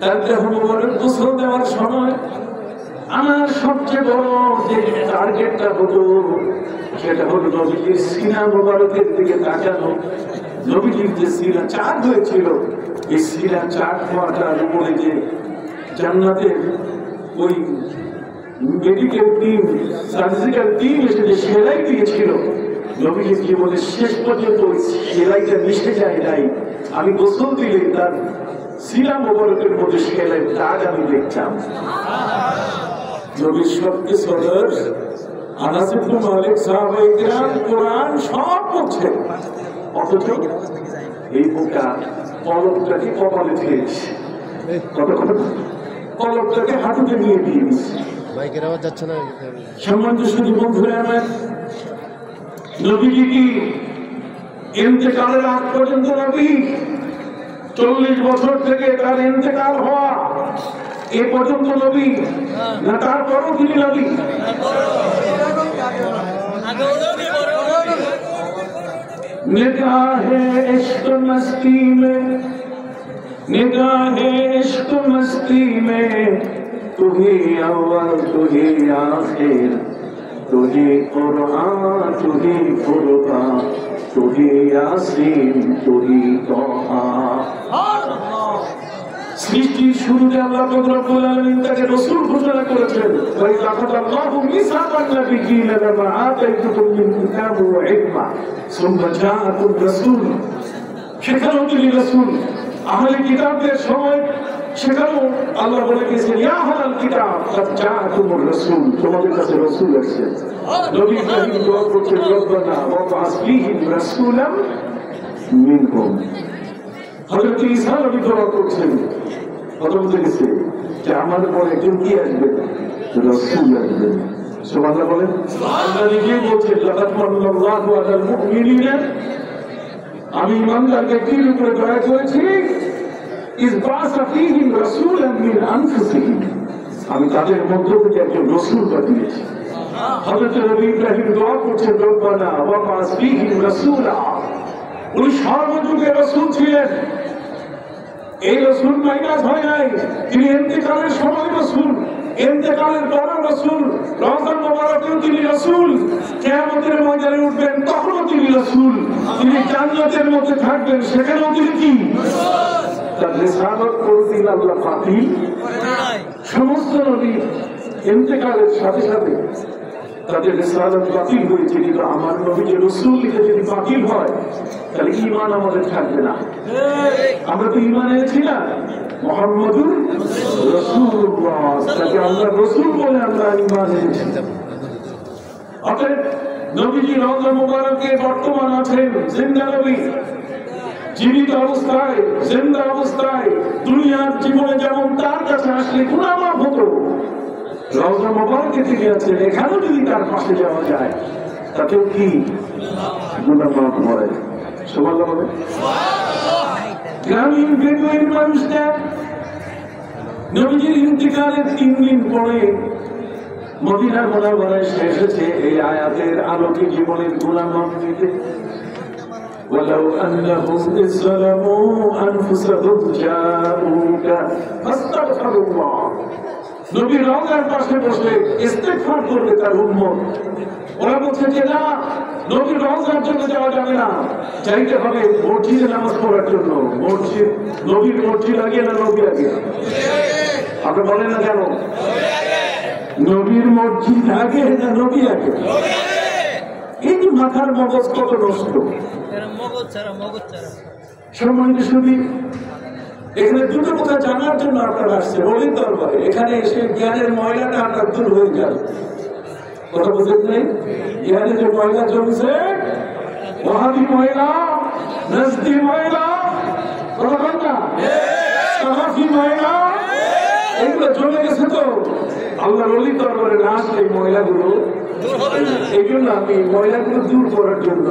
তার দেহ মোবারক গোসল দেওয়ার সময় আমার সবচেয়ে বড় যে টার্গেটটা হতো সেটা হলো নবীজির সিনা মোবারকের দিকে তাকানো। নবীজির যে সিনা চাঁদ হয়েছিল, এই সিনা চাঁদ হওয়াটার উপরে যে জান্নাতের ওই মেডিকেল টিম, সার্জিক্যাল টিম এসে যে সেলাই দিয়েছিল, নবীজির জীবনের শেষ পর্যন্ত ওই সেলাইটা মিশে যায় নাই। আমি গোসল দিলে তার সিনা মোবারকের মধ্যে সেলাই দাগ আমি দেখতাম। নবীর সবকে সদর আনাস ইবনে মালিক সাহাবায়ে কেরাম কোরআন সব পড়ছে, অথচ এই বোকা কলমটাকে কপালে ফেলেছে, কতক্ষণ কলমটাকে হাঁটুতে নিয়ে দিয়েছে। বাইকের আওয়াজ যাচ্ছে না। সম্মানিত সুধী বন্ধুরা আমার, নবীজি কি ইন্তেকালের আগ পর্যন্ত নবী 40 বছর থেকে তার ইন্তেকাল হওয়া এ পর্যন্ত নবী না তারপরও তিনি নবী? निगाहे इश्क मस्ती में, निगाहे इश्क मस्ती में, तू ही अव्वल तू ही आखिर, तू ही कुरान तू ही फुरकान, तू ही यासीन तू ही तोहा। সৃষ্টির শুরুতে আল্লাহ রব্বুল আলামিন তাকে রাসূল ঘোষণা করেছেন, ওয়া ইযা আখাযাল্লাহু মিসাকান নাবিয়্যিনা লামা আতাইতুকুম মিন কিতাবি ওয়া হিকমা সুম্মা জাআকুম রাসূল। সেখানেও তিনি রাসূল। আহলে কিতাবদের সময় সেখানেও আল্লাহ বলে গেছেন, ইয়া আহলাল কিতাব কাদ জাআকুমুর রাসূল, তোমাদের কাছে রাসূল এসেছে। নবী ইব্রাহিম দোয়া করছেন, রব্বানা ওয়া বা'আস ফীহিম রাসূলাম মিনহুম। হযরত ঈসা নবী দোয়া করছেন, কথা বলতে গেছে যে আমাদের পরে একজন কি আসবে? রাসূল আসবেন। সুবহানাল্লাহ বলেন। আল্লাহ নিজেই বলছেন, লাকাদ মান্নাল্লাহু আলাল মুমিনিনা, আমি ইমানদারকে কি উপরে দয়া করেছি, ইয বা'আসা ফীহিম রাসূলাম মিন আনফুসিহিম, আমি তাদের মধ্য থেকে একজন রাসূল পাঠিয়েছি। হযরত নবী ইব্রাহিম দোয়া করছেন, রব্বানা ওয়া বা'আস ফীহিম রাসূলা। উনি সর্বযুগের রাসূল ছিলেন। এই রাসূল মাইনাস হয় নাই, তিনি ইন্তেকালের সময় রাসূল, ইন্তেকালের পরও রাসূল, রওজার মোবারকেও তিনি রাসূল, কিয়ামতের ময়দানে উঠবেন তখনও তিনি রাসূল, তিনি জান্নাতের মধ্যে থাকবেন সেখানেও তিনি কি? তার রিসালাত কোনদিন আল্লাহ বাতিল করে নাই। সমস্ত নবী ইন্তেকালের সাথে সাথে তাদের রিসালাত বাতিল হয়েছে, কিন্তু আমার নবী যে রাসূল লিখে যদি বাতিল হয় তাহলে ঈমান আমাদের থাকবে না। আমরা তো ঈমান এনেছি না, মুহাম্মাদুর রাসূলুল্লাহ, তাকে আমরা রাসূল বলে আমরা ঈমান এনেছি। অতএব নবীজি রওজা মুবারকে বর্তমান আছেন, জিন্দা নবী, জীবিত অবস্থায়, জিন্দা অবস্থায় দুনিয়ার জীবনে যেমন তার কাছে আসলে গুনাহ মাফ হতো, রওজা মুবারকে তিনি আছেন, এখানেও যদি তার পাশে যাওয়া যায় তাতেও কি গুনাহ মাফ হয়? সুবহানাল্লাহ বলে। গ্রামীণ বেদুইন মানুষরা নবীজির ইন্তিকালের 3 দিন পরে মদিনা মুনাওয়ারায় এসেছে এই আয়াতের আলোকে জীবনের গুনাহ মাফ দিতে। ولو أنهم إذ ظلموا أنفسهم جاءوك فاستغفروا الله। নবী রওজার পাশে বসে ইস্তেগফার করবে তার উম্মত। ওরা বলছে যে না, নবীর রওজার জন্য যাওয়া যাবে না, যাইতে হবে মসজিদে নামাজ পড়ার জন্য। মসজিদ, নবীর মসজিদ আগে না নবী আগে? আপনি বলেন না কেন? নবীর মসজিদ আগে না নবী আগে? এই মাথার মগজ কত নষ্ট! সম্মানিত সুধী, এখানে দুটো কথা জানার জন্য আপনারা আসছে বলেন দরবারে। এখানে এসে জ্ঞানের ময়লাটা আপনার দূর হয়ে যাবে। কথা বুঝলেন নেই? জ্ঞানে যে ময়লা জমছে, ওয়াহাবি ময়লা, নাজদি ময়লা, কথা বল না, সাহাফি ময়লা, এগুলো জমে গেছে। তো আল্লাহ ওলি দরবারে না আসলে এই ময়লাগুলো, এই জন্য আমি ময়লাগুলো দূর করার জন্য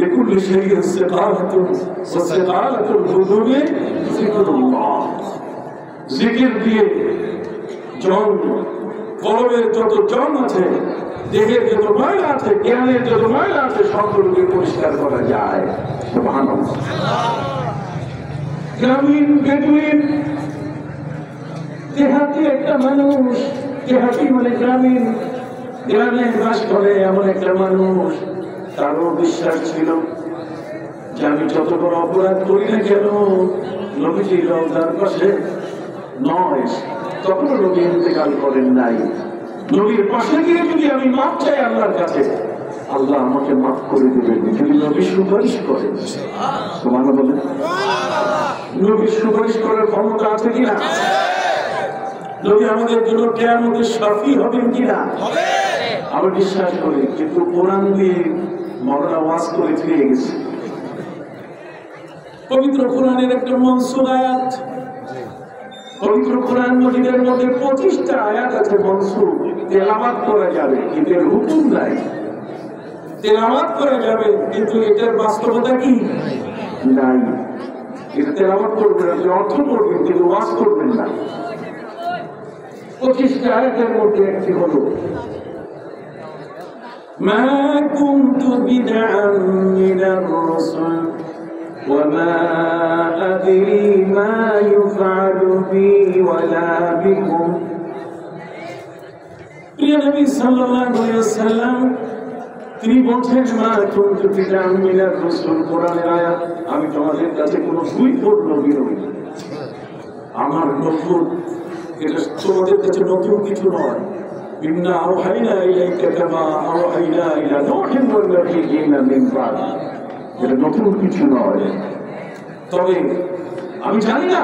লিকুল্লি শাইইন ইস্তিকালাতুন ওয়া ইস্তিকালাতুল কুলুবি যিকরুল্লাহ, জিকির দিয়ে জন, কলবের যত জন আছে, দেহের যত ময়লা আছে, জ্ঞানের যত ময়লা আছে, সবগুলোকে পরিষ্কার করা যায়। সুবহানাল্লাহ। গ্রামীণ বেদুইন একটা মানুষ দেহাতি মানে গ্রামে বাস করে এমন একটা মানুষ, তারও বিশ্বাস ছিল যে আমি যত বড় অপরাধ করি না কেন নবীজি রওজার পাশে নয়, তখনও নবী ইন্তেকাল করেন নাই। নবীর পাশে গিয়ে যদি আমি মাপ চাই আল্লাহর কাছে, আল্লাহ আমাকে মাফ করে দেবেন যদি নবী সুপারিশ করেন। সুবহানাল্লাহ বলেন। নবীর সুপারিশ করার ক্ষমতা আছে কিনা? নবী আমাদের জন্য কিয়ামতে শাফি হবেন কিনা? আমি বিশ্বাস করি, কিন্তু কোরআন দিয়ে মওলানা ওয়াজ করে ফিরে গেছে। পবিত্র কোরআনের একটা মনসুর আয়াত, পবিত্র কোরআন মজিদের মধ্যে 25টা আয়াত আছে মনসুর, তেলাওয়াত করা যাবে কিন্তু এর হুকুম নাই। তেলাওয়াত করা যাবে কিন্তু এটার বাস্তবতা কি নাই। এটা তেলাওয়াত করবেন, আপনি অর্থ করবেন কিন্তু ওয়াজ করবেন না। 25টা আয়াতের মধ্যে একটি হলো মা কুনতু বিদআন মিনার রাসূল ওয়া মা আদরি মা ইউফআলু বি ওয়ালা বিকুম। প্রিয় নবী সাল্লাল্লাহু আলাইহি ওয়াসাল্লাম তিনি বলছেন মা কুনতু বিদআন মিনার রাসূল, কোরআনের আয়াত, আমি তোমাদের কাছে কোনো সুইপোর্ট নবী নই। আমার নবুয়ত এটা তোমাদের কাছে নতুন কিছু নয়। ইন্না আওহাইনা ইলাইকা কামা আওহাইনা ইলা নূহিন ওয়াল নাবিয়্যিনা মিন বা'দ, এটা নতুন কিছু নয়। তবে আমি জানি না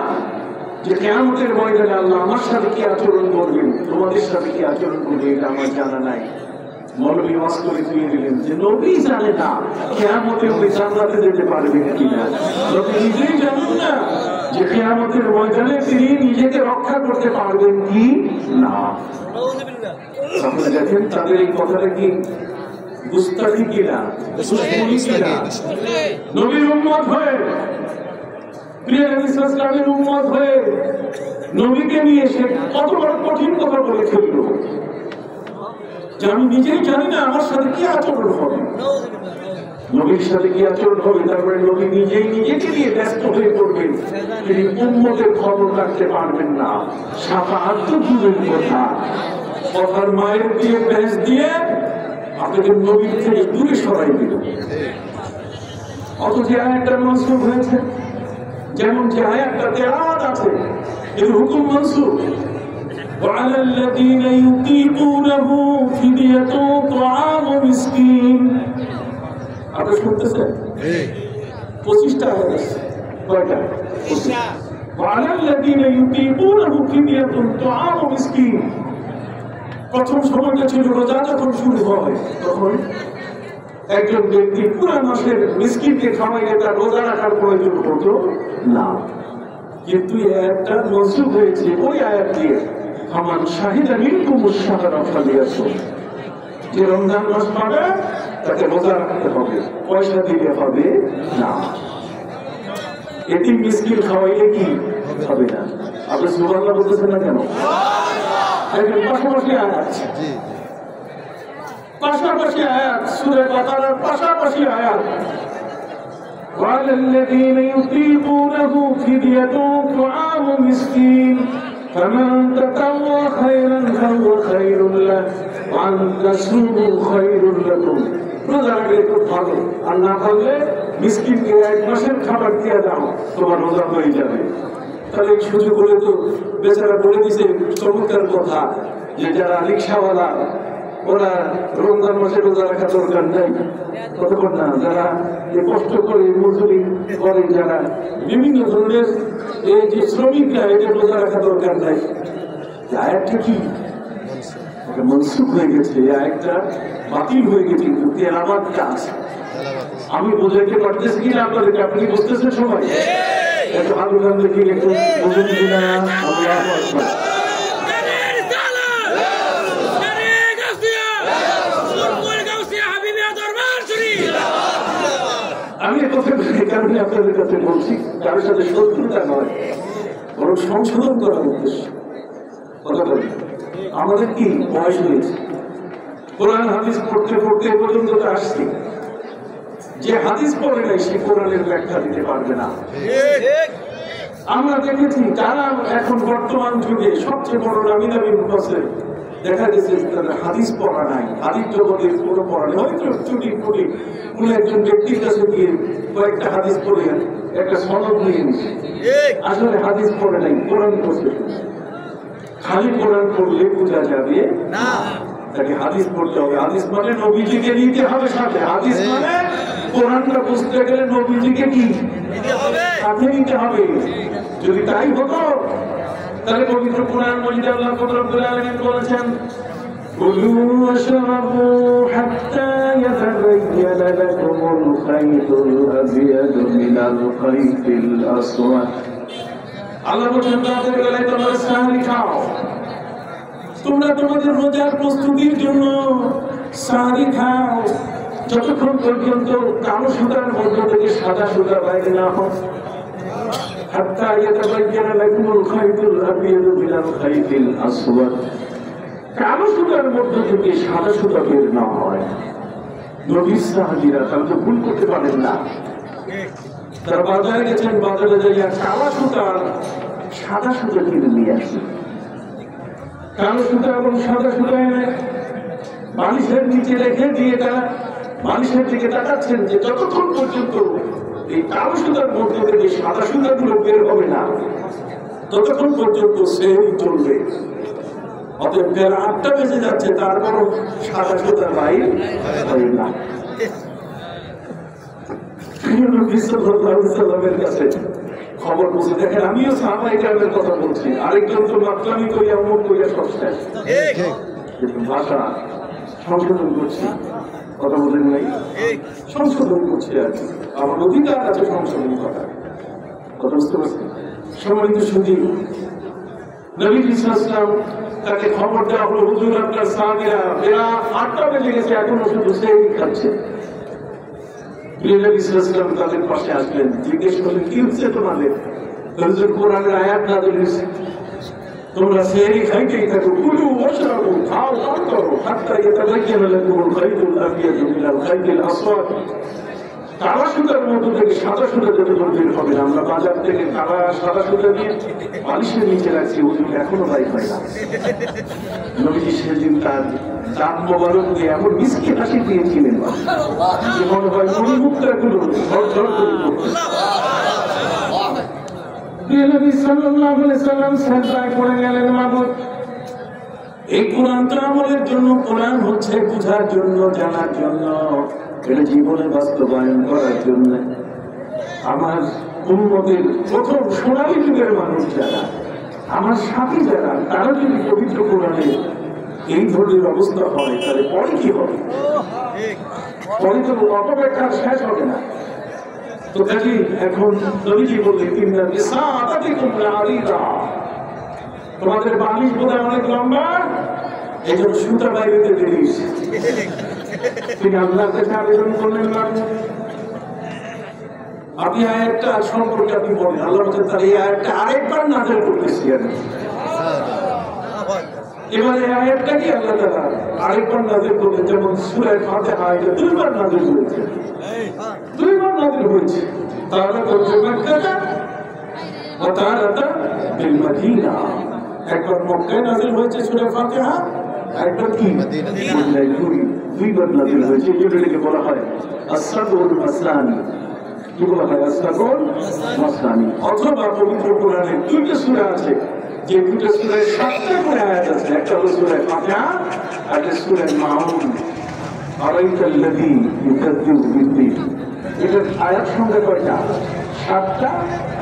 যে কিয়ামতের ময়দানে আল্লাহ আমার সাথে কি আচরণ করবেন, তোমাদের সাথে কি আচরণ করবে, এটা আমার জানা নাই। মৌলভী ওয়াজ করে দিয়ে দিলেন যে নবী জানে না কিয়ামতে ওই জান্নাতে যেতে পারবেন কিনা। নবী নিজেই জানেন না যে কিয়ামতের ময়দানে তিনি নিজেকে রক্ষা করতে পারবেন কি না। আপনারা দেখেন তাদের এই কথাটা কি গুস্তাখি কিনা, দুশমনি কিনা। নবীর উম্মত হয়ে, প্রিয় নবী সাল্লাল্লাহু আলাইহি ওয়াসাল্লামের উম্মত হয়ে নবীকে নিয়ে সে কত বড় কঠিন কথা বলে ফেলল যে আমি নিজেই জানি না আমার সাথে কি আচরণ হবে, নবীর সাথে কি আচরণ হবে। তারপরে নবী নিজেই নিজেকে নিয়ে ব্যস্ত হয়ে পড়বেন, তিনি উম্মতের খবর রাখতে পারবেন না। শাফাআত তো দূরের কথা, কথার মায়ের দিয়ে ব্যাস দিয়ে আপনাকে নবীর থেকে দূরে সরাই দিল। অথচ আয়াতটা মনসুখ হয়েছে, যেমন যে আয়াতটা তেলাওয়াত আছে এর হুকুম মনসুখ। وعلى الذين يطيقونه فدية طعام مسكين। আপনি শুনতেছেন? 25টা আয়াত আছে। কয়টা? 25টা। وعلى الذين يطيقونه فدية طعام مسكين। প্রথম সময়টা ছিল রোজা যখন শুরু হয় তখন একজন ব্যক্তি পুরো মাসের মিসকিনকে খাওয়াইলে তার রোজা রাখার প্রয়োজন হতো না। কিন্তু এই আয়াতটা মনসুখ হয়েছে ওই আয়াত দিয়ে আমার শাহিদা মিনকুমুশ শাহরা ফালিয়াসুম, যে রমজান মাস পাবে তাকে রোজা রাখতে হবে, পয়সা দিলে হবে না। এতিম মিসকিন খাওয়াইলে কি হবে না? আপনি সুবহানাল্লাহ বলতেছেন না কেন? দেখেন পাশাপাশি আয়াত, পাশাপাশি আয়াত, সূরা বাকারার পাশাপাশি আয়াত। وعلى الذين يطيقونه فدية طعام مسكين فمن تطوع خيرا فهو خير له وأن تصوموا خير لكم। রোজা রাখলে খুব ভালো, আর না পারলে মিসকিনকে 1 মাসের খাবার দিয়ে দাও, তোমার রোজা হয়ে যাবে। তাহলে এই সুযোগ হলে তো বেচারা বলে দিছে চমৎকার কথা যে যারা রিক্সাওয়ালা ওরা রমজান মাসে রোজা রাখা দরকার নেই, কতক্ষণ না যারা কষ্ট করে মজুরি করে, যারা বিভিন্ন ধরনের এই যে শ্রমিকরা, এটা রোজা রাখা দরকার নাই। আয়াতটা কি মনসুখ হয়ে গেছে, আয়াতটা বাতিল হয়ে গেছে, কিন্তু তেলাওয়াতটা আছে। আমি বোঝাইতে পারতেছি কিনা আপনাদেরকে? আপনি বুঝতেছেন সবাই? একটু হাত উঠান দেখি, একটু বুঝুন কিনা। আল্লাহু আকবার। আমি কথা এই কারণে আপনাদের কাছে বলছি, কারোর সাথে শত্রুতা নয়, বরং সংশোধন করার উদ্দেশ্য কথা বলি। আমাদের কি বয়স হয়েছে, কোরআন হাদিস পড়তে পড়তে এ পর্যন্ত তো আসছি, যে হাদিস পড়ে নাই সে কোরআনের ব্যাখ্যা দিতে পারবে না। আমরা দেখেছি যারা এখন বর্তমান যুগে সবচেয়ে বড় দামি দামি মুফাসসির, দেখা গেছে তাদের হাদিস পড়া নাই, হাদিস জগতের কোনো পড়া নেই, হয়তো চুটি ফুটি কোন একজন ব্যক্তির কাছে গিয়ে কয়েকটা হাদিস পড়ে একটা সনদ নিয়ে নিচ্ছে, আসলে হাদিস পড়ে নাই, কোরআন পড়ছে। খালি কোরআন পড়লে বোঝা যাবে না, তাকে হাদিস পড়তে হবে। হাদিস মানে নবীজিকে নিতে হবে সাথে, হাদিস মানে কোরআনটা বুঝতে গেলে নবীজিকে কি সাথে নিতে হবে। যদি তাই হতো তাহলে পবিত্র কোরআন মজিদে আল্লাহ রাব্বুল আলামিন বলেছেন, কুলু ওয়াশরাবু হাত্তা ইয়াতাবাyyana লাকুমুল খাইতুল আবিয়াদু মিনাল খাইতিল আসওয়াদ। আল্লাহ বলেন রাতের বেলায় তোমরা সাহরি খাও, তোমরা তোমাদের রোজার প্রস্তুতির জন্য সাহরি খাও যতক্ষণ পর্যন্ত কালো সুতার মধ্য থেকে সাদা সুতা বাইরে না হয়। হাত্তা ইয়াতাবাyyana লাকুমুল খাইতুল আবিয়াদু মিনাল খাইতিল আসওয়াদ, কালো সুতার মধ্য থেকে সাদা সুতা বের না হয়। নবীর সাহাবীরা তারা তো ভুল করতে পারেন না, তারা বাজারে গেছেন, বাজারে যাইয়া কালো সুতার সাদা সুতা কিনে নিয়ে আসে। কালো সুতা এবং সাদা সুতা এনে বালিশের নিচে রেখে দিয়ে তারা বালিশের দিকে তাকাচ্ছেন যে যতক্ষণ পর্যন্ত এই কালো সুতার মধ্যে থেকে সাদা সুতাগুলো বের হবে না ততক্ষণ পর্যন্ত সেহরি চলবে। অতএব বেলা ৮টা বেজে যাচ্ছে, তারপরও সাদা সুতার বাইরে হয় না। কাছে খবর বলছে, দেখেন আমিও সাহাবায়ে কেরামের কথা বলছি, আরেকজন তো মাতলামি করিয়া অমুক করিয়া সব শেষ, কিন্তু ভাষা সংশোধন করছি, কথা বলেন নাই, সংশোধন করছি আর কি, আমার অধিকার আছে সংশোধন করা, কথা বুঝতে পারছি। সম্মানিত সুধী, নবী ইসলাম তাকে খবর দেওয়া হলো, হুজুর আপনার সাহাবীরা বেলা ৮টা বেজে গেছে, এখনো শুধু সেহরি খাচ্ছে। নবী ইসলাম তাদের পাশে আসলেন, জিজ্ঞেস করলেন কি হচ্ছে তোমাদের? হুজুর কোরআনের আয়াত নাযিল হয়েছে, তোমরা সেহরি খাইতেই থাকো, কুলু ওয়াশরাবু, খাও পান করো, হাত্তা ইয়াতাবাyyana লাকুমুল খাইতুল আবিয়াদু মিনাল খাইতিল আসওয়াদ, কালা সুতার মধ্য থেকে সাদা সুতা যতক্ষণ বের হবে না। আমরা বাজার থেকে কালা সাদা সুতা নিয়ে বালিশের নিচে রাখছি, হুজুর এখনো বাইক হয় না। নবীজি সেদিন তার দাঁত মোবারক দিয়ে এমন মিষ্টি হাসি দিয়েছিলেন যে মনে হয় মুখটা গুলো ঝরঝর করে পড়ছে। নবী সাল্লাল্লাহু আলাইহি সাল্লাম সাজদায় পড়ে গেলেন, মাবুদ এই কোরআনটা আমাদের জন্য, কোরআন হচ্ছে বোঝার জন্য, জানার জন্য, এটা জীবনে বাস্তবায়ন করার জন্য। আমার উম্মতের প্রথম সোনালী যুগের মানুষ যারা, আমার সাথী যারা, তারা যদি পবিত্র কোরআনে এই ধরনের অবস্থা হয় তাহলে পরে কি হবে? পরে তো অপব্যাখ্যা শেষ হবে না। তো কাজে এখন নবীজি বললেন, তোমাদের বালিশ বোধহয় অনেক লম্বা, এই জন্য সুতা বাইরে বেরিয়ে তিনি আল্লাহর কাছে আবেদন করলেন, আপনি আয়াতটা সম্পর্কে আপনি বলেন। আল্লাহ বলছেন তাহলে এই আয়াতটা আরেকবার নাযিল করতেছি আমি। এবারে এই আয়াতটা কি আল্লাহ তাআলা আরেকবার নাযিল করলেন, যেমন সূরা ফাতিহা এটা 2বার নাযিল হয়েছে, 2বার নাযিল হয়েছে। তাআলা বলছেন মক্কা ওয়া তাআলা বিল মদিনা, একবার মক্কায় নাযিল হয়েছে সূরা ফাতিহা, একবার কি মদিনায়, 2বার নাযিল হয়েছে। যেটাকে বলা হয় আস-সাবউল মাসানি, কি বলা হয় আস-সাবউল মাসানি। অথবা পবিত্র কোরআনে 2টা সূরা আছে, যে 2টা সূরায় 7টা করে আয়াত আছে, একটা হলো সূরা ফাতিহা আর একটা সূরা মাউন। আরাইতাল্লাযী ইউকাযযিবু বিদ্দীন, এটা আয়াত সংখ্যা কয়টা? 7টা।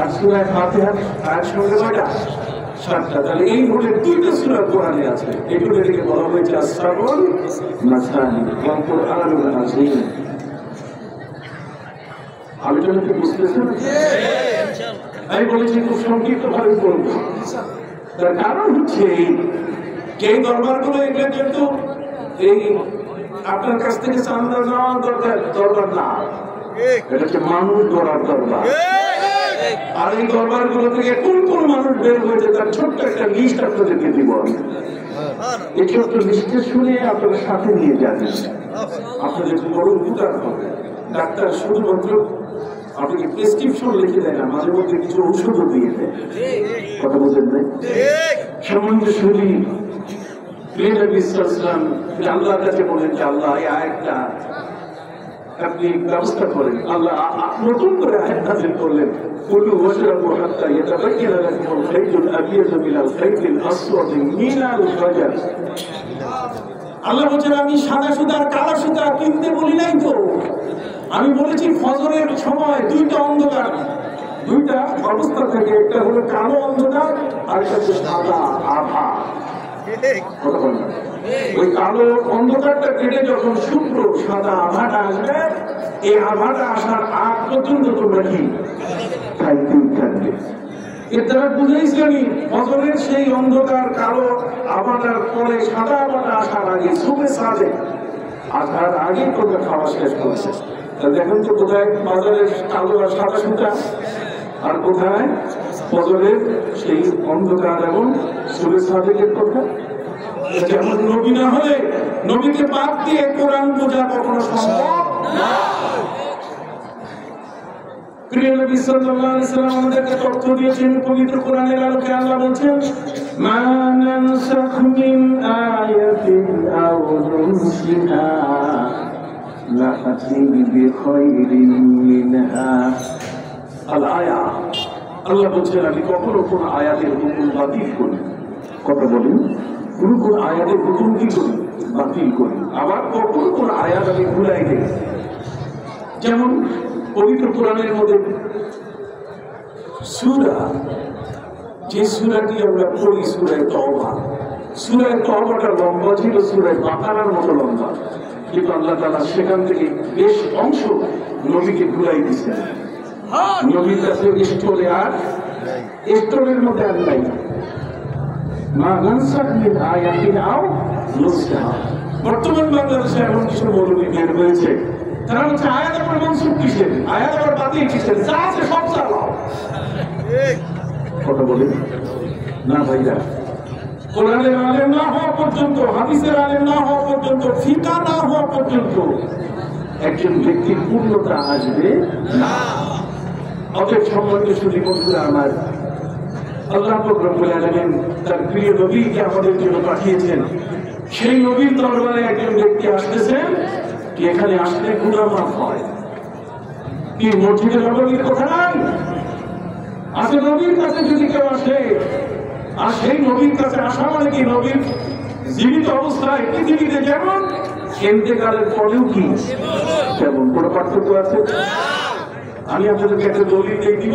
আর সূরা ফাতিহার আয়াত সংখ্যা কয়টা? 7টা। তাহলে এই হলে 2টা সূরা কোরআনে আছে, এগুলোকে বলা হয়েছে আস-সাবউল মাসানি ওয়া কুরআনুল আযীম। আলোচনা কি বুঝতেছেন? আমি বলেছি খুব সংক্ষিপ্ত ভাবে বলবো, তার কারণ হচ্ছে এই দরবারগুলো এগুলো কিন্তু এই আপনার কাছ থেকে চান্দা নেওয়ার দরবার না, এটা হচ্ছে মানুষ গড়ার দরবার। আর এই দরবার গুলো থেকে কোন কোন মানুষ বের হয়েছে তার ছোট্ট একটা লিস্ট আপনাদেরকে দিব আমি। এই ছোট্ট লিস্টে শুনে আপনাদের সাথে নিয়ে যাবেন, আপনাদের বড় উপকার হবে। ডাক্তার শুধুমাত্র আপনাকে প্রেসক্রিপশন লিখে দেয় না, মাঝে মধ্যে কিছু ঔষধও দিয়ে দেয়। কথা বলছেন না? সম্মানিত শরীর আল্লাহর কাছে বলেন যে আল্লাহ এই আয়াতটা আপনি ব্যবস্থা করেন। আল্লাহ নতুন করে আয়াত নাযিল করলেন, কুলু ওয়াশরাবু হাত্তা ইয়াতাবাyyana লাকুমুল খাইতুল আবিয়াযু মিনাল খাইতিল আসওয়াদি মিনাল ফাজর। আল্লাহ বলেন আমি সাদা সুতা আর কালো সুতা কিনতে বলি নাই তো, আমি বলেছি ফজরের সময় দুইটা অন্ধকার, দুইটা অবস্থা থেকে, একটা হলো কালো অন্ধকার আর একটা হচ্ছে সাদা আভা। ওই কালো অন্ধকারটা কেটে যখন শুভ্র সাদা আভাটা আসবে, এই আভাটা আসার আগ পর্যন্ত তোমরা কি খাইতেই থাকবে। এর দ্বারা বুঝাইছি আমি ফজরের সেই অন্ধকার কালো আভাটার পরে সাদা আভাটা আসার আগে সুবে সাদে আসার আগে তোমরা খাওয়া শেষ করছে। দেখুন তো কোথায় বাজারের কালো আর সাদা সুতা, আর কোথায় ফজরের সেই অন্ধকার এবং সুবে সাদেকের কথা। যেমন নবী না হলে নবীকে বাদ দিয়ে কোরআন বোঝা কখনো সম্ভব না। প্রিয় নবী সাল্লাল্লাহু আলাইহি ওয়াসাল্লাম আমাদেরকে তথ্য দিয়েছেন পবিত্র কোরআনের আলোকে। আল্লাহ বলছেন মা নানসাখ মিন আয়াতিন আও নুনসিহা না'তি বিখাইরিন মিনহা। আল আয়া, আল্লাহ বলছেন আমি কখনো কোন আয়াতের হুকুম বাতিল করি। কথা বলেন, কোন আয়াতের হুকুম কি করি? বাতিল করি। আবার কখন কোন আয়াত আমি ভুলাই দেই। যেমন পবিত্র কোরআনের মধ্যে সূরা, যে সূরাটি আমরা পড়ি সূরা তওবা, সূরা তওবাটা লম্বা ছিল সূরা বাকারার মতো লম্বা, কিন্তু আল্লাহ তাআলা সেখান থেকে বেশ অংশ নবীকে ভুলাই দিয়েছেন। নবীর কাছে স্টোরে আর স্টোরের মধ্যে আর নাই। বর্তমান বাংলাদেশে এমন কিছু মৌলবী বের হয়েছে, তারা হচ্ছে আয়াত আবার মনসুখ কিসের, আয়াত আবার বাতিল কিসের, যা আছে সব চালাও। কথা বলে না ভাইরা, কোরআনের আলেম না হওয়া পর্যন্ত, হাদিসের আলেম না হওয়া পর্যন্ত, ফিকা না হওয়া পর্যন্ত একজন ব্যক্তির পূর্ণতা আসবে না। অতএব সম্মানিত সুধী বন্ধুরা আমার, আল্লাহ রব্বুল আলামিন তার প্রিয় নবীকে আমাদের জন্য পাঠিয়েছেন। সেই নবীর দরবারে একজন ব্যক্তি আসতেছেন, কি এখানে আসলে গুনাহ মাফ হয়, কি মসজিদে নববীর কথা নাই? আসলে নবীর কাছে যদি কেউ আসে, আর সেই নবীর কাছে আসা মানে কি নবীর জীবিত অবস্থায় পৃথিবীতে যেমন, ইন্তেকালের পরেও কি তেমন। কোনো পার্থক্য আছে? আমি আপনাদেরকে একটা দলিল দিয়ে দিব।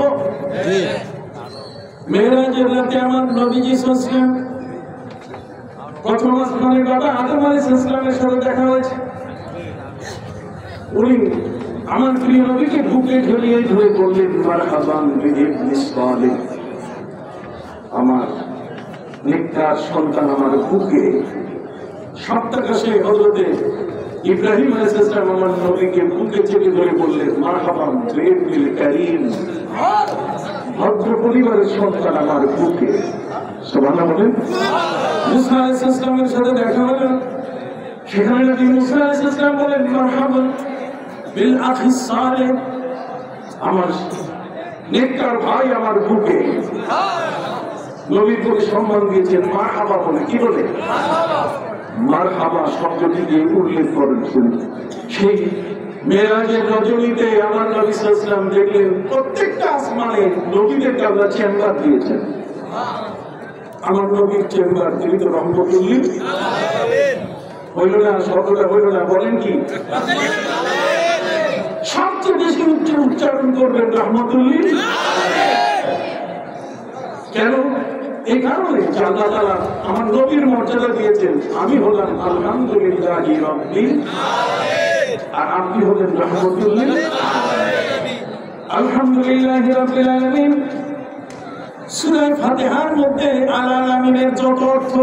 মেরাজের রাতে আমার নবীজি সাল্লাল্লাহু প্রথম আসমানের বাবা আদম আলাইহিস সালামের সাথে দেখা হয়েছে। উনি আমার প্রিয় নবীকে বুকে ঝুলিয়ে ধরে বললেন মারহাবান বিইবনিস সালিহ, আমার নেককার সন্তান আমার বুকে। সপ্তাহে হযরতে ইব্রাহিম আলাইহিস সালাম আমার নবীকে বুকে চেপে ধরে বললেন মারহাবান বিইবনিল কারীম, ভদ্র পরিবারের সন্তান আমার বুকে। সুবহানাল্লাহ বলেন। মুসা আলাইহিস সালামের সাথে দেখা হলো, সেখানে নবী মুসা আলাইহিস সালাম বলেন মারহাবান বিল আখি সালেহ, আমার নেককার ভাই আমার বুকে। নবীর প্রতি সম্মান দিয়েছেন মারহাবা বলে। কি বলে? মারহাবা শব্দটিকে উল্লেখ করেছেন। সেই মেরাজের রজনীতে আমার নবী সাল্লাল্লাহু আলাইহি ওয়াসাল্লাম দেখলেন প্রত্যেকটা আসমানে নবীদেরকে আল্লাহ চেম্বার দিয়েছেন। আমার নবীর চেম্বার, তিনি তো রহমতুল্লিল আলামিন। হইল না? শব্দটা হইল না? বলেন কি? সবচেয়ে বেশি উচ্চারণ করবেন রহমতুল্লিল আলামিন। কেন? এই কারণে যে আল্লাহ তাআলা আমার নবীর মর্যাদা দিয়েছেন। আমি হলাম আলহামদুলিল্লাহি রাব্বিল আলামিন, আর আপনি হলেন রহমতুল্লিল আলামিন। আলহামদুলিল্লাহি রাব্বিল আলামিন সূরা ফাতিহার মধ্যে আল আলামিনের যত অর্থ,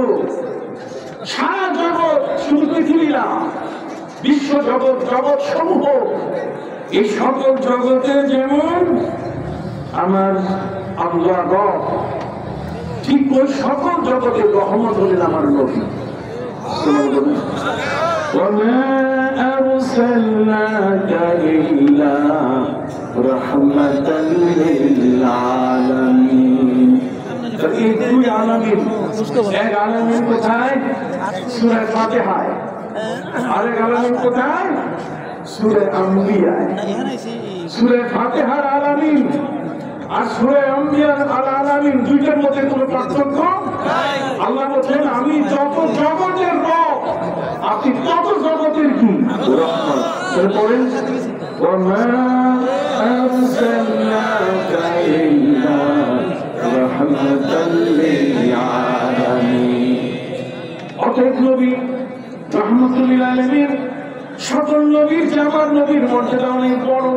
সারা জগৎ, শুধু পৃথিবী না, বিশ্ব জগৎ, জগৎ সমূহ, এই সকল জগতে যেমন আমার আল্লাহ রব, ঠিক ওই সকল জগতের রহমত হলেন আমার নবী। আরসালনাকা ইল্লা রাহমাতাল লিল আলামিন। এই দুই আলামিন, এক আলামিন কোথায়? সূরা ফাতিহায়। আরেক আলামিন কোথায়? সূরা আম্বিয়ায়। সূরা ফাতিহার আলামিন আর সূরা আম্বিয়ার আলামিন, দুইটার মধ্যে কোনো পার্থক্য নাই। আল্লাহ বলেন আমি যত জগতের রব, আপনি তত জগতের কি রহমত। পড়েন ওমা আরসালনাকা ইল্লা রাহমাতাল লিল আলামিন। অতএব নবী রাহমাতুল লিল আলামিন, সকল নবীর যে আমার নবীর মর্যাদা অনেক বড়।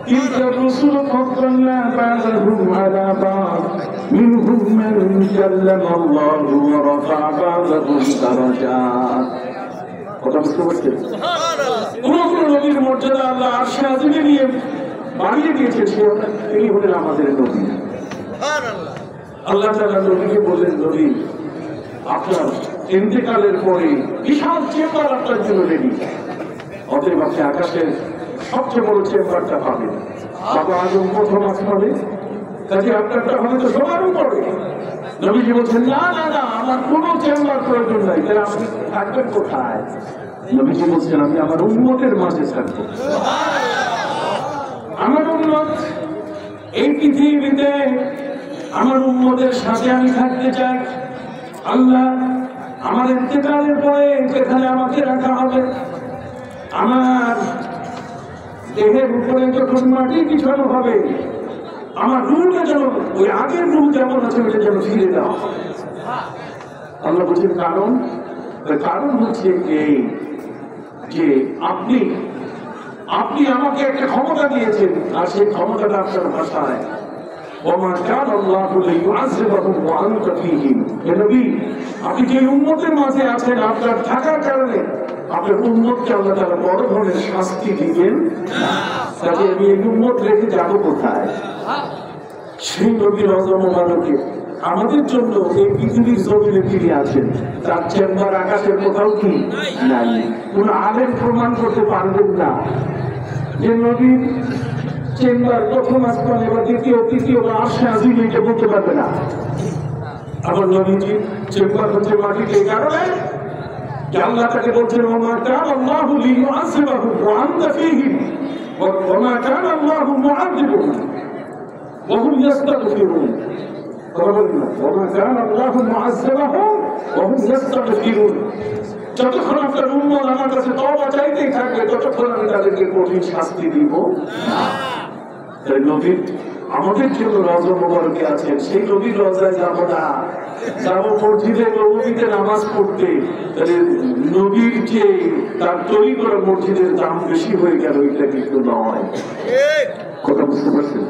তিলকা রুসুল ফাদদালনা বা'দাহুম আলা বা'দ মিনহুম মান কাল্লামা আল্লাহু ওয়া রাফা'a বা'দাহুম দারাজাত। কথা বুঝতে পারছেন? কোন কোন নবীর মর্যাদা আল্লাহ আরশে আজিমে নিয়ে বাড়িয়ে দিয়েছে, তিনি হলেন আমাদের নবী। আল্লাহ তাআলা নবীকে বললেন, নবী আপনার ইন্তেকালের পরে বিশাল চেম্বার আপনার জন্য রেডি। অতএব আপনি আকাশের সবচেয়ে বড় চেম্বারটা পাবেন। বাবা আদম প্রথম আসমানে, কাজে আপনারটা হবে তো সবার উপরে। নবীজি বলছেন, না না না, আমার কোনো চেম্বার প্রয়োজন নাই। তাহলে আপনি থাকবেন কোথায়? নবীজি বলছেন, আমি আমার উম্মতের মাঝে থাকবো। আমার উম্মত এই পৃথিবীতে, আমার উম্মতের সাথে আমি থাকতে চাই। আল্লাহ আমার ইন্তেকালের পরে যেখানে আমাকে রাখা হবে, আমার দেহের উপরে যখন মাটি বিছানো হবে, আমার রূহটা যেন ওই আগের রূহ যেমন আছে ওইটা যেন ফিরে দেওয়া হবে। আল্লাহ বলছেন কারণ, কারণ হচ্ছে এই যে আপনি আমাকে একটা ক্ষমতা দিয়েছেন, আর সেই ক্ষমতাটা আপনার ভাষায় ওমা কানা আল্লাহু লিইউআযিবাহুম ওয়া আনতা ফীহিম। হে নবী, আপনি যে উম্মতের মাঝে আছেন, আপনার থাকার কারণে আপনার উম্মতকে আল্লাহ তাআলা বড় ধরনের শাস্তি দিবেন না। তাহলে আমি এই উম্মত রেখে যাব কোথায়? সেই নবী রওজা মুবারকে আমাদের জন্য এই পৃথিবীর জমিনে ফিরে আছেন। তার চেম্বার আকাশের কোথাও কি নাই। কোন আলেম প্রমাণ করতে পারবেন না যে নবীর চেম্বার প্রথম আসমানে বা দ্বিতীয় তৃতীয় বা আরশে আজিমে, এটা বলতে পারবে না। আবার নবীজি চেম্বার হচ্ছে মাটিতে, এই কারণে যে আল্লাহ তাকে বলছেন, ওমা কানা আল্লাহু লিইউআযিবাহুম ওয়া আনতা ফীহিম ওয়া মা কানা আল্লাহু মুআযিবুহুম ওয়া হুম ইস্তাগফিরুন। কথা বলেন না, ওমা কানা আল্লাহু মুআযিবাহুম ওয়া হুম ইস্তাগফিরুন। যতক্ষণ আপনার উম্মত আমার কাছে তওবা চাইতেই থাকবে, ততক্ষণ আমি তাদেরকে কঠিন শাস্তি দিব না। তাই নবী আমাদের জন্য রওজা মুবারকে আছেন, সেই নবীর রওজায় যাবো না, যাবো মসজিদে নববীতে নামাজ পড়তে। তাহলে নবীর যে তার তৈরি করা মসজিদের দাম বেশি হয়ে গেল, এটা কিন্তু নয়। কথা বুঝতে পারছেন?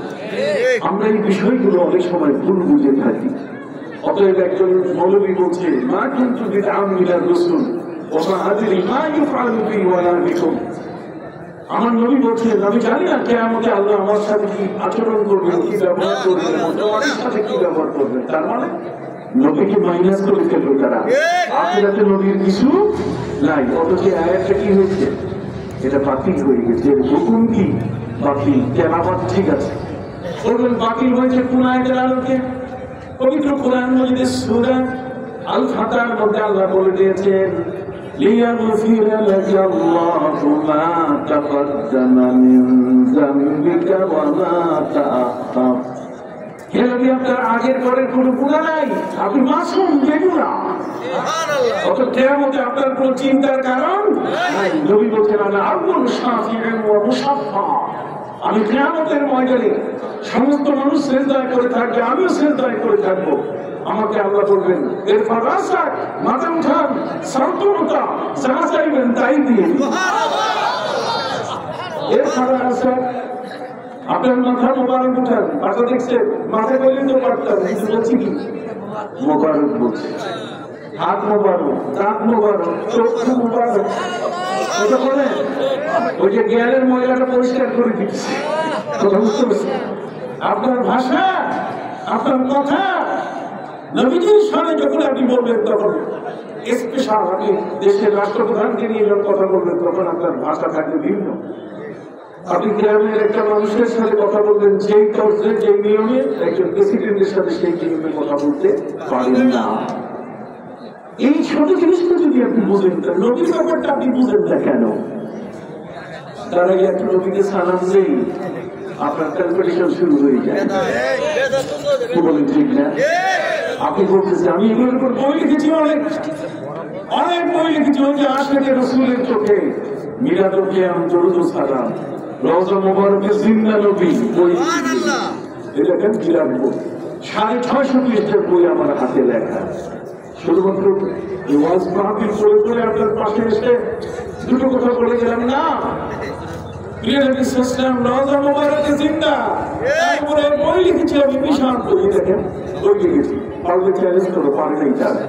আমরা এই বিষয়গুলো অনেক সময় ভুল বুঝে থাকি। অতএব একজন মৌলবী বলছে, মা কুনতু বিদআম মিনার রাসূল ওয়া মা আদরি মা ইউফআলু বি ওয়ালা বিকুম। আমার নবী বলছেন, আমি জানি না কিয়ামতে আল্লাহ আমার সাথে কি আচরণ করবেন, কি ব্যবহার করবেন, তোমাদের সাথে কি ব্যবহার করবেন। তার মানে নবীকে মাইনাস করে ফেলবে তারা। আখিরাতে নবীর কিছু নাই। অথচ আয়াতটা কি হয়েছে? এটা বাতিল হয়ে গেছে। হুকুম কি? বাতিল। তেলাওয়াত ঠিক আছে, বলবেন বাতিল হয়েছে কোন আয়াতের আলোকে? পবিত্র কোরআন মাজিদের সূরা আল ফাতহার মধ্যে আল্লাহ বলে দিয়েছেন, ليغفر لك الله ما تقدم من ذنبك وما تأخر। হে নবী, আপনার আগের পরের কোনো গুনাহ নাই, আপনি মাসুম, বেগুনাহ। অতএব কিয়ামতে আপনার কোনো চিন্তার কারণ নাই। নবী বলছেন, আনা আউয়ালু শাফিঈন ওয়া মুশাফফা। আমি কিয়ামতের ময়দানে সমস্ত মানুষ সিজদায় করে থাকবে, আমিও সিজদায় করে থাকবো। আমাকে আল্লাহ বলবেন, এরপর রাসাক, মাথা উঠান, সান্তনতা, যা চাইবেন তাই দিয়ে। এরপর রাসাক, আপনার মাথা মোবারক উঠান। মাথা দেখছেন, মাথা বললেন তো পারতাম, বলছি কি মোবারক বলছে। হাত মোবারক, দাঁত মোবারক, চক্ষু মোবারক। ওটা বলে ওই যে জ্ঞানের ময়লাটা পরিষ্কার করে দিচ্ছে। কথা বুঝতে পারছি? আপনার ভাষা, আপনার কথা, নবীজির সামনে যখন আপনি বলবেন তখন স্পেশাল, আপনি দেশের রাষ্ট্রপ্রধানকে নিয়ে যখন কথা বলবেন তখন আপনার ভাষা থাকবে ভিন্ন। আপনি গ্রামের একটা মানুষের সাথে কথা বলবেন যেই তর্জে যেই নিয়মে, একজন প্রেসিডেন্টের সাথে সেই নিয়মে কথা বলতে পারেন না। এই ছোট জিনিসটা যদি আপনি বুঝেন, নবীর ব্যাপারটা আপনি বুঝেন না কেন? তার আগে একটা নবীকে সালাম নেই, আপনার ক্যালকুলেশন শুরু হয়ে যায়। বলেন ঠিক না? আপনি বলতেছেন আমি এগুলোর উপর বই লিখেছি, অনেক অনেক বই লিখেছি। ওই যে আশিকে রসুলের চোখে মিলাদুল কিয়াম দরুদ ও সালাম, রওজা মুবারকে জিন্দা নবী বই, এটা কেন কি রাখবো? 650 পৃষ্ঠার বই আমার হাতে লেখা। শুধুমাত্র ওয়াজ মাহফিল করে করে আপনার পাশে এসে দুটো কথা বলে গেলাম না। প্রিয় নবী সাল্লাল্লাহু আলাইহি ওয়াসাল্লাম রওজা মুবারকে জিন্দা, তারপরে বই লিখেছি আমি, বিশাল বই। দেখেন বই লিখেছি, পারলে চ্যালেঞ্জ করো, পারে নাই তারা।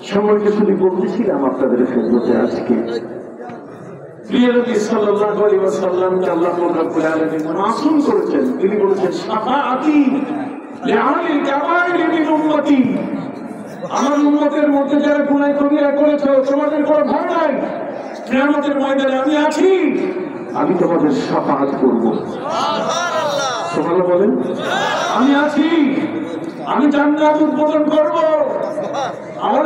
সময়কে শুধু বলতেছিলাম আপনাদের খেদমতে আজকে প্রিয় নবী সাল্লাল্লাহু আলাইহি ওয়াসাল্লামকে আল্লাহ রাব্বুল আলামিন মাসুম করেছেন। তিনি বলেছেন শাফাআতি লিআলিল কাবাইরি মিন উম্মতি, আমার উম্মতের মধ্যে যারা গুনাহ কবিরা করেছে তোমাদের কোনো ভয় নাই, কিয়ামতের ময়দানে আমি আছি, আমি তোমাদের শাফাআত করব। সুবহানাল্লাহ, সুবহানাল্লাহ বলেন। আমি আছি, আমি জান্নাত উদ্বোধন করব। আমার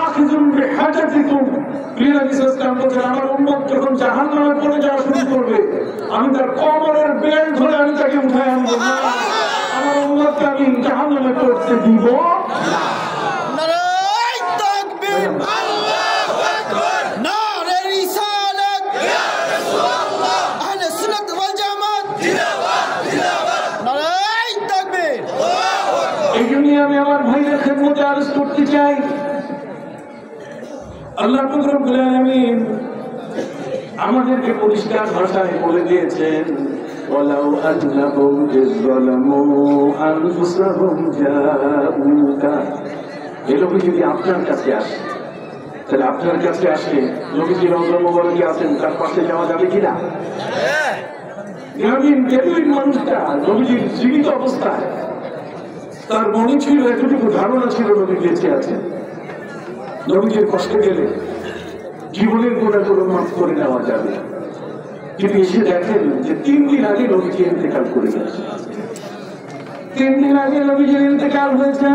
আখিযুম বিহাজাতিকুম, প্রিয় নবী সাল্লাল্লাহু আলাইহি ওয়াসাল্লাম বলেন আমার উম্মত যখন জাহান্নামে পড়ে যাওয়া শুরু করবে, আমি তার কবরের বেল ধরে আমি তাকে উঠায় আনবো না। আমার উম্মতকে আমি জাহান্নামে পড়তে দিব না। নারায়ে তাকবীর, আল্লাহু আকবার, নারে রিসালাত, ইয়া রাসূলুল্লাহ, আহলে সুন্নাত ওয়াল জামাত, জিন্দাবাদ জিন্দাবাদ, নারায়ে তাকবীর, আল্লাহু আকবার। এই জন্য আমি আমার ভাইয়ের খেদমতে আরজ করতে চাই, আল্লাহ রাব্বুল আলামিন আমাদেরকে পরিষ্কার ভাষায় বলে দিয়েছেন ওয়ালাউ আযলাহুম ইযলামু আনফুসাহুম জাউকা। এই লোক যদি আপনার কাছে আসে, তাহলে আপনার কাছে আসে নবীজি রওজা মুবারকে আছেন, তার পাশে যাওয়া যাবে কিনা? গ্রামীণ বেদুইন মানুষটা নবীজির জীবিত অবস্থায় তার মনে ছিল, এতটুকু ধারণা ছিল নবী বেঁচে আছেন। নবীজির কষ্টে গেলে জীবনের গুণাগুলো মাফ করে নেওয়া যাবে, কিন্তু এসে দেখেন যে 3 দিন আগে নবীজি ইন্তেকাল করে গেছে। 3 দিন আগে নবীজির ইন্তেকাল হয়েছে।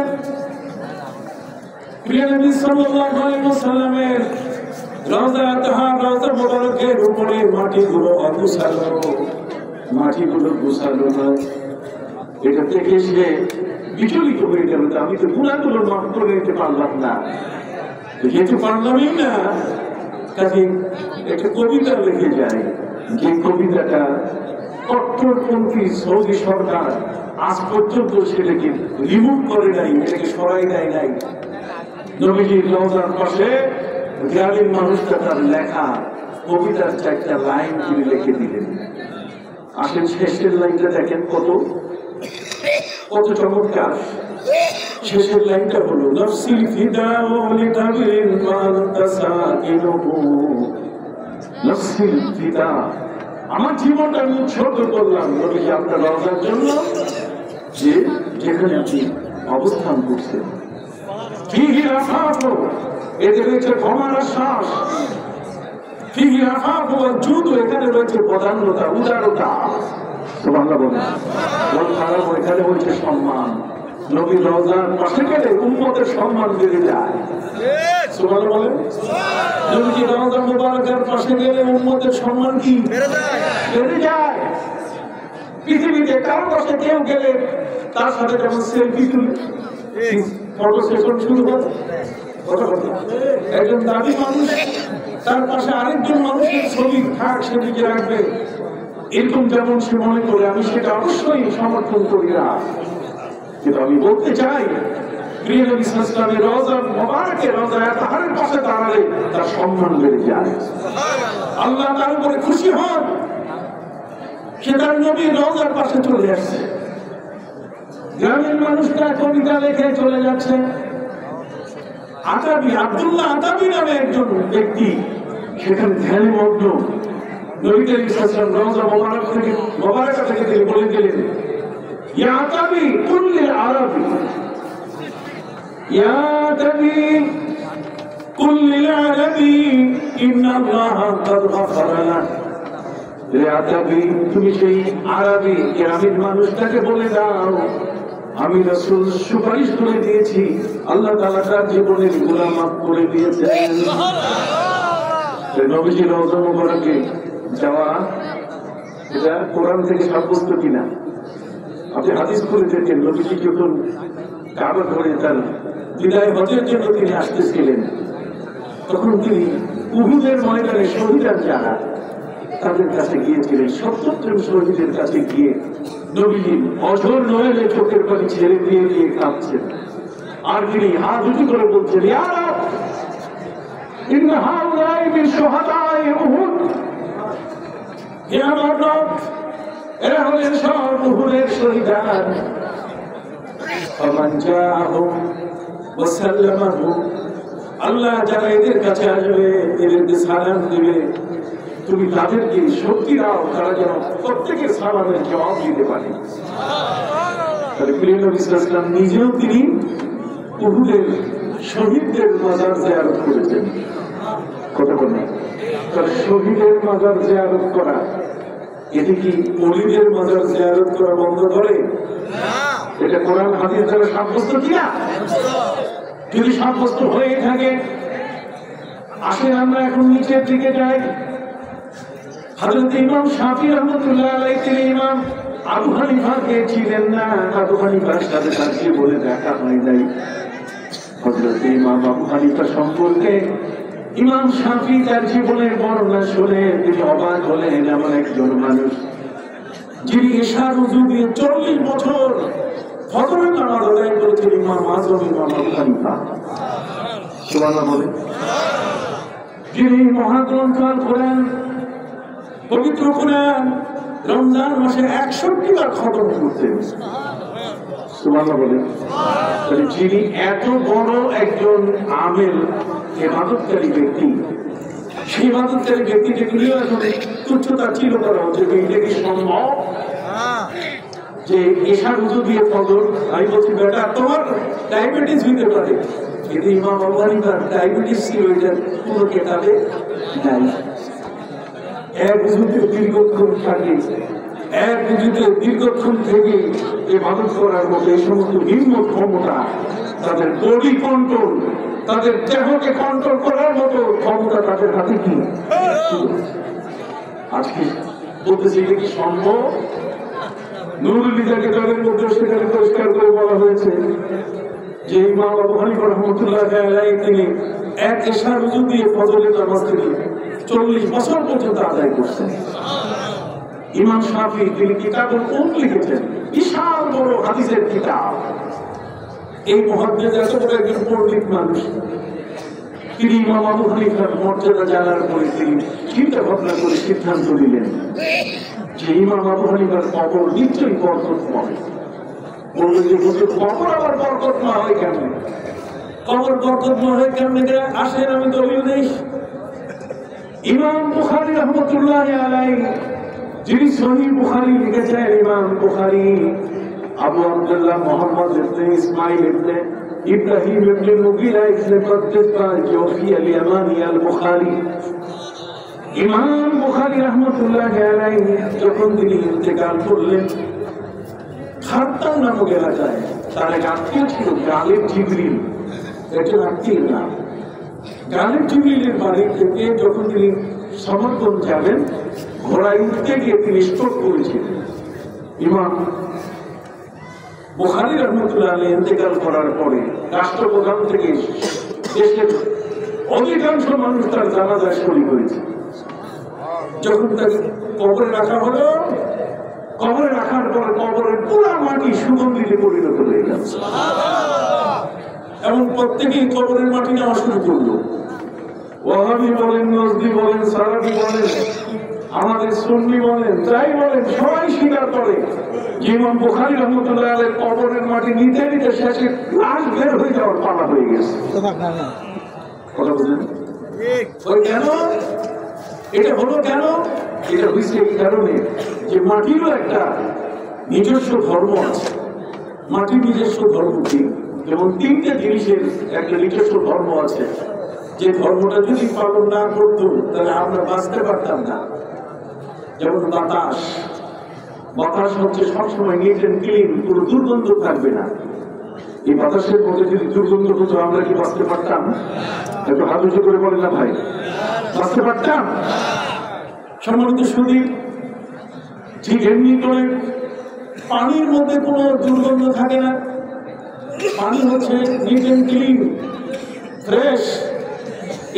প্রিয় নবী সাল্লাল্লাহু আলাইহি ওয়াসাল্লামের রওজা তাহার রওজা মুবারকের উপরে মাটিগুলো অগুছালো, মাটিগুলো গুছালো না। এটা থেকে সে বিচলিত হয়ে গেল, আমি তো গুণাগুলো মাফ করে নিতে পারলাম না, যেহেতু পারলামই না, কাজে একটা কবিতা লিখে যায়, যে কবিতাটা কট্টরপন্থী সৌদি সরকার আজ পর্যন্ত সেটাকে রিমুভ করে নাই, এটাকে সরাই দেয় নাই। নবীজির রওজার পাশে গ্রামীণ মানুষটা তার লেখা কবিতার 4টা লাইন তিনি লিখে দিলেন। আসেন শেষের লাইনটা দেখেন কত কত চমৎকার। শেষের লাইনটা হলো নফসি ফিদাউ লিতাবিল মান তাসাকিনুহু, নফসি ফিদা, আমার জীবনটা আমি উৎসর্গ করলাম নবীজি আপনার রওজার জন্য, যে যেখানে আপনি অবস্থান করছেন। ফিহি রাফাফু, এতে রয়েছে ক্ষমার আশ্বাস। ফিহি রাফাফু ওয়াল জুদ, এখানে রয়েছে বদান্যতা, উদারতা। সুবহানাল্লাহ বলেন। ওয়াল কারাম, এখানে রয়েছে সম্মান। নবীর রওজার পাশে গেলে উম্মতের সম্মান বেড়ে যায়। সুবহানাল্লাহ বলেন। নবীর রওজা মুবারকের পাশে গেলে উম্মতের সম্মান কি বেড়ে যায়। পৃথিবীতে কারো পাশে কেউ গেলে তার সাথে যেমন সেলফি তুলে ফটো সেশন শুরু হয়, একজন দাবি মানুষ তার পাশে আরেকজন মানুষের ছবি থাক সেদিকে রাখবে, এরকম যেমন সে মনে করে, আমি সেটা অবশ্যই সমর্থন করি না। কিন্তু আমি বলতে চাই, প্রিয় নবী সাল্লাল্লাহু আলাইহি ওয়াসাল্লামের রওজা মুবারকে রওজা তাহারের পাশে দাঁড়ালে তার সম্মান বেড়ে যায়, আল্লাহ তার উপরে খুশি হন। সে তার নবীর রওজার পাশে চলে আসছে। গ্রামের মানুষটা কবিতা লেখে চলে যাচ্ছে। আতাবি, আব্দুল্লাহ আতাবি নামে একজন ব্যক্তি সেখানে ধ্যানে মগ্ন। নবী করিম সাল্লাল্লাহু আলাইহি ওয়াসাল্লাম রওজা মুবারকা থেকে তিনি বলে গেলেন, ইয়া আতাবি কুল লিল আরাবি, ইয়া নবী কুল লিল আলামিন ইন্নাল্লাহা কাদ গাফারা লানা। তুমি সেই আরবি গ্রামের মানুষটাকে বলে দাও, আমি রাসূল সুপারিশ করে দিয়েছি, আল্লাহ তাআলা তার জীবনের গুনাহ মাফ করে দিয়েছেন। নবীজির রওজা মুবারকে যাওয়া এটা কোরআন থেকে সাব্যস্ত কিনা? আপনি হাদিস করে দেখেন, নবীজি যখন কাবা ধরে তার বিদায় হজের জন্য তিনি আসতেছিলেন, তখন তিনি উহুদের ময়দানে শহীদান যারা তাদের কাছে গিয়েছিলেন, 70 জন শহীদের কাছে গিয়ে নবীজি অঝোর নয়নে চোখের পানি ছেড়ে দিয়ে দিয়ে কাঁদছেন। আর তিনি হাত উঁচু করে বলছেন, ইয়া রাব ইন্ন হাউলাই মিন শুহাদায়ে উহুদ, হে আমার রব, এরা হলেন সব উহুদের শহীদান। ফামান জাআহুম ওয়া সাল্লামাহু, আল্লাহ যারা এদের কাছে আসবে, এদেরকে সালাম দিবে, তুমি তাদেরকে শক্তি দাও, তারা যেন প্রত্যেকের সালামের জবাব দিতে পারে। তাহলে প্রিয় নবী সাল্লাল্লাহু আলাইহি ওয়াসাল্লাম নিজেও তিনি উহুদের শহীদদের মাজার জিয়ারত করেছেন। কথা বলেন, তাহলে শহীদের মাজার জিয়ারত করা, এটি কি ওলিদের মাজার জিয়ারত করা বন্ধ করে? এটা কোরআন হাদিস দ্বারা সাব্যস্ত কিনা? যদি সাব্যস্ত হয়ে থাকে, আসেন আমরা এখন নিচের দিকে যাই। হযরত ইমাম শাফিঈ রাহমাতুল্লাহ আলাইহি তিনি ইমাম আবু হানিফাকে ছিলেন না, আবু হানিফার সাথে তার জীবনে দেখা হয় নাই। হযরত ইমাম আবু হানিফা সম্পর্কে ইমাম শাফিঈ তার জীবনের বর্ণনা শুনে তিনি অবাক হলেন, এমন একজন মানুষ যিনি ইশার ওযু দিয়ে 40 বছর ফজরের নামাজ আদায় করেছেন, ইমাম আযম ইমাম আবু হানিফা। সুবহানাল্লাহ বলেন। যিনি মহাগ্রন্থ আল কোরআন, পবিত্র কোরআন রমজান মাসে 61 বার খতম করতেন। সুবহানাল্লাহ বলেন। তাহলে যিনি এত বড় একজন আমেল ইবাদতকারী ব্যক্তি, সেই ইবাদতকারী ব্যক্তিকে নিয়ে এখন তুচ্ছতা ছিল করা হচ্ছে, এটা কি সম্ভব যে এশার উযু দিয়ে ফজর? আমি বলছি বেটা তোমার ডায়াবেটিস হইতে পারে, কিন্তু ইমাম আবু হানিফার ডায়াবেটিস ছিল, এটা পুরো কেটাবে নাই। এক উযুতে দীর্ঘক্ষণ থাকে, এক উযুতে দীর্ঘক্ষণ থেকে ইবাদত করার মতো এই সমস্ত হিম্মত ক্ষমতা, তাদের বডি কন্ট্রোল, তাদের দেহকে কন্ট্রোল করার মতো ক্ষমতা তাদের হাতে কি? আজকে বলতেছি এটা কি সম্ভব? নুরুল হুদাকে দলের মধ্যে সেখানে পরিষ্কার করে বলা হয়েছে যে ইমাম আবু হানিফা রাহমাতুল্লাহ আলাইহি তিনি এক এশার উযু দিয়ে ফজরের নামাজ থেকে 40 বছর পর্যন্ত আদায় করছেন। ইমাম শাফিঈ তিনি কিতাবুল উম লিখেছেন, বিশাল বড় হাদিসের কিতাব। এই মুহাদ্দিস এত বড় একজন পণ্ডিত মানুষ, তিনি ইমাম আবু হানিফার মর্যাদা জানার পরে তিনি চিন্তা ভাবনা করে সিদ্ধান্ত নিলেন যে ইমাম আবু হানিফার কবর নিশ্চয়ই বরকতময়। বললেন যে হুজুর কবর আবার বরকতময় হয় কেমনে? কবর বরকতময় হয় কেমনে? আসেন আমি দলিল দেই। ইমাম বুখারী রাহমাতুল্লাহি আলাইহি, যিনি সহিহ বুখারী লিখেছেন, ইমাম বুখারী আবু আব্দুল্লাহ মুহাম্মদ ইবনে ইসমাঈল ইবনে ইব্রাহিম ইবনে মুগীরা ইবনে কদ্দাস জওফি আল-ইয়ামানি আল-বুখারী, ইমাম বুখারী রাহমাতুল্লাহি আলাইহি যখন তিনি ইন্তেকাল করলেন, খাত্তান নামক এলাকায় তার এক আত্মীয় ছিল গালিব জিবরিল, একজন আত্মীয় নাম। গালিব জিবরিলের বাড়ি থেকে যখন তিনি সমরকন্দ যাবেন, ঘোড়ায় উঠতে গিয়ে তিনি স্ট্রোক করেছিলেন। ইমাম বুখারী রাহমাতুল্লাহ আলাইহি ইন্তেকাল করার পরে রাষ্ট্রপ্রধান থেকে দেশের অধিকাংশ মানুষ তার জানাজা শরীক হয়েছে। যখন তাকে কবরে রাখা হলো, কবরে রাখার পর কবরের পুরো মাটি সুগন্ধিতে পরিণত হয়ে গেল এবং প্রত্যেকেই কবরের মাটি নেওয়া শুরু করলো। ওয়াহাবি বলেন, নজদি বলেন, সালাফি বলেন, আমাদের সুন্নি বলেন, যাই বলেন, সবাই স্বীকার করে যে ইমাম বুখারী রাহমাতুল্লাহ আলাইহির কবরের মাটি নিতে নিতে শেষে লাশ বের হয়ে যাওয়ার পালা হয়ে গেছে। কথা বুঝলেন? কেন এটা হলো? কেন এটা হয়েছে? এই কারণে যে মাটিরও একটা নিজস্ব ধর্ম আছে। মাটির নিজস্ব ধর্ম কি? যেমন তিনটে জিনিসের একটা নিজস্ব ধর্ম আছে, যে ধর্মটা যদি পালন না করতো তাহলে আমরা বাঁচতে পারতাম না। যেমন বাতাস, বাতাস হচ্ছে সবসময় নিট এন্ড ক্লিন, কোনো দুর্গন্ধ থাকবে না। এই বাতাসের মধ্যে যদি দুর্গন্ধ হতো আমরা কি বাঁচতে পারতাম? একটু হাত উঁচু করে বলেন না ভাই, বাঁচতে পারতাম? সম্মানিত সুধী, ঠিক এমনি করে পানির মধ্যে কোনো দুর্গন্ধ থাকে না। পানি হচ্ছে নিট এন্ড ক্লিন, ফ্রেশ।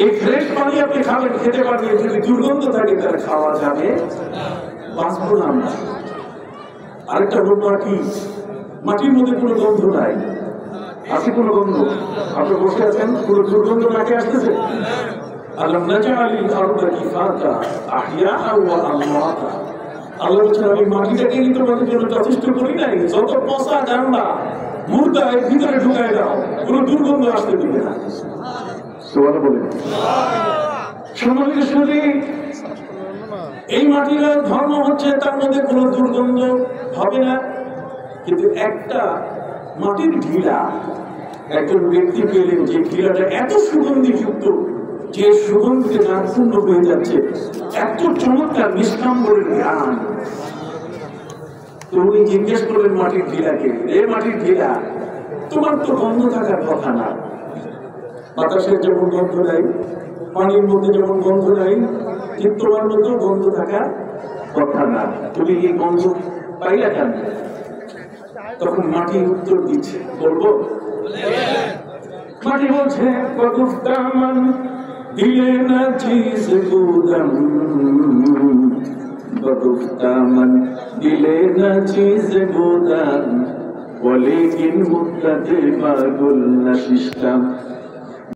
এই ফ্রেশ পানি আপনি খাবেন, খেতে পারবেন। যদি দুর্গন্ধ থাকে তাহলে খাওয়া যাবে, বাঁচবো না আমরা। আরেকটা হল মাটি, মাটির মধ্যে কোনো গন্ধ নাই। আছে কোনো গন্ধ? আপনি বসে আছেন, কোনো দুর্গন্ধ নাকে আসতেছে? আল্লাহ বলছেন আমি মাটিটাকে তোমাদের জন্য যথেষ্ট করি নাই, যত পচা ডান্ডা মুর্দা এর ভিতরে ঢুকাই দাও, কোনো দুর্গন্ধ আসতে দিবে না। বলেন এই মাটির ধর্ম হচ্ছে তার মধ্যে কোনো দুর্গন্ধ হবে না। কিন্তু একটা মাটির ঢিলা একজন ব্যক্তি পেলেন, যে ঢিলাটা এত সুগন্ধিযুক্ত যে সুগন্ধিতে নাকপূর্ণ হয়ে যাচ্ছে, এত চমৎকার নিষ্কাম্বরের গান। তো উনি জিজ্ঞেস করলেন মাটির ঢিলাকে, এ মাটির ঢিলা, তোমার তো গন্ধ থাকার কথা না। বাতাসের যেমন গন্ধ নাই, পানির মধ্যে যেমন গন্ধ নাই, ঠিক তোমার মধ্যেও গন্ধ থাকার কথা না। তুমি এই গন্ধ পাইলা কেন? তখন মাটি উত্তর দিচ্ছে, বলবো? মাটি বলছে কদুফতামান দিলে না চিজ গুদাম, কদুফতামান দিলে না চিজ গুদাম, বলে কিন মুক্তাতে পাগল না সিস্টাম।